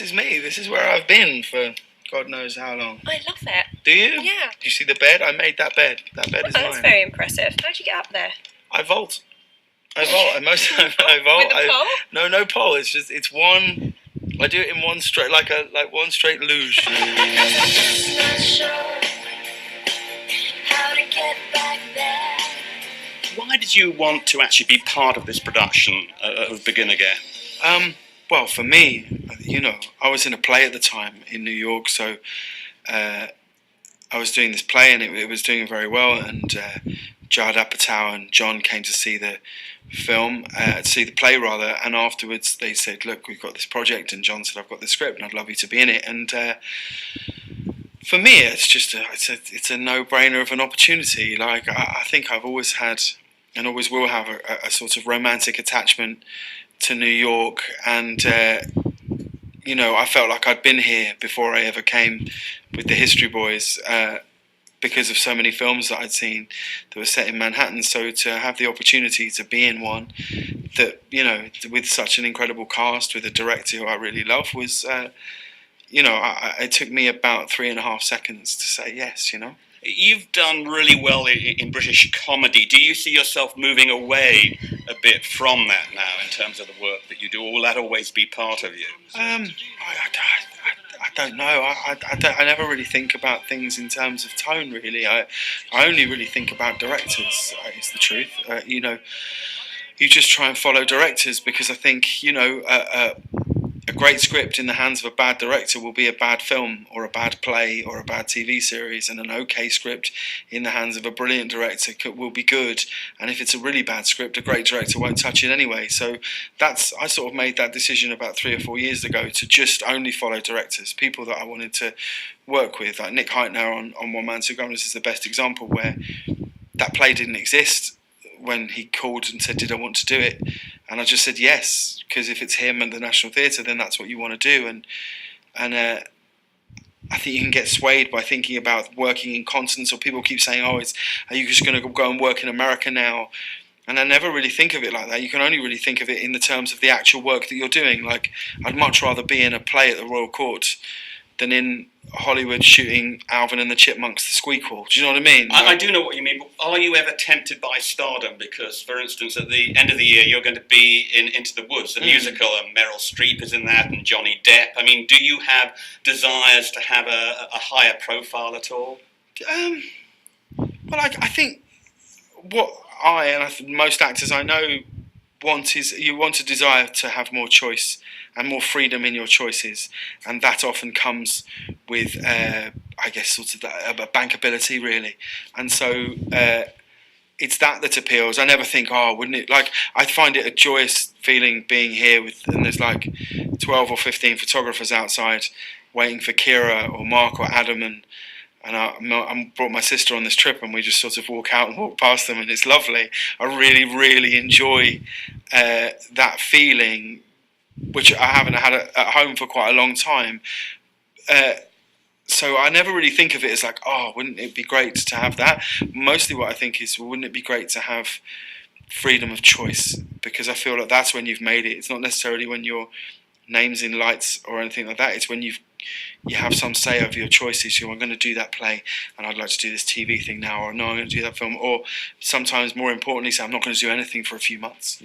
This is me. This is where I've been for God knows how long. I love it. Do you? Yeah. Do you see the bed? I made that bed. That bed is mine. That's very impressive. How'd you get up there? I vault. I vault. I vault. With a pole? No pole. It's one. I do it in one straight, like one straight luge. Why did you want to actually be part of this production of Begin Again? Well, for me, I was in a play at the time in New York, so I was doing this play and it was doing very well. And Judd Apatow and John came to see the film, see the play rather, and afterwards they said, "Look, we've got this project," and John said, "I've got the script, and I'd love you to be in it." And for me, it's just it's a no-brainer of an opportunity. Like I think I've always had and always will have a sort of romantic attachment to New York, and I felt like I'd been here before I ever came with the History Boys because of so many films that I'd seen that were set in Manhattan. So to have the opportunity to be in one that, with such an incredible cast, with a director who I really love, was, it took me about 3.5 seconds to say yes, You've done really well in British comedy. Do you see yourself moving away a bit from that now in terms of the work that you do, or will that always be part of you? I don't know. I never really think about things in terms of tone, really. I only really think about directors, is the truth. You just try and follow directors because I think, a great script in the hands of a bad director will be a bad film or a bad play or a bad TV series, and an okay script in the hands of a brilliant director will be good. And if it's a really bad script, a great director won't touch it anyway. So I sort of made that decision about 3 or 4 years ago to just only follow directors, people that I wanted to work with. Like Nick Heitner on One Man Two Guns is the best example, where that play didn't exist when he called and said, "Did I want to do it?" And I just said yes, because if it's him at the National Theatre, then that's what you want to do. And I think you can get swayed by thinking about working in continents, or people keep saying, "Oh, are you just going to go and work in America now?" And I never really think of it like that. You can only really think of it in the terms of the actual work that you're doing. Like, I'd much rather be in a play at the Royal Court than in Hollywood shooting Alvin and the Chipmunks, the Squeakquel. Do you know what I mean? I do know what you mean, but are you ever tempted by stardom? Because, for instance, at the end of the year, you're going to be in Into the Woods, the musical, and Meryl Streep is in that, and Johnny Depp. I mean, do you have desires to have a higher profile at all? Well, I think what I think most actors I know want is, you want a desire to have more choice and more freedom in your choices, and that often comes with I guess sort of bankability, really. And so it's that appeals. I never think, oh, wouldn't it, like, I find it a joyous feeling being here and there's like 12 or 15 photographers outside waiting for Kira or Mark or Adam, and I brought my sister on this trip, and we just sort of walk out and walk past them, and it's lovely. I really, really enjoy that feeling, which I haven't had at home for quite a long time. So I never really think of it as like, oh, wouldn't it be great to have that? Mostly what I think is, well, wouldn't it be great to have freedom of choice? Because I feel like that's when you've made it. It's not necessarily when your name's in lights or anything like that. It's when you have some say over your choices. I'm going to do that play, and I'd like to do this TV thing now, or no, I'm going to do that film, or sometimes more importantly, say I'm not going to do anything for a few months,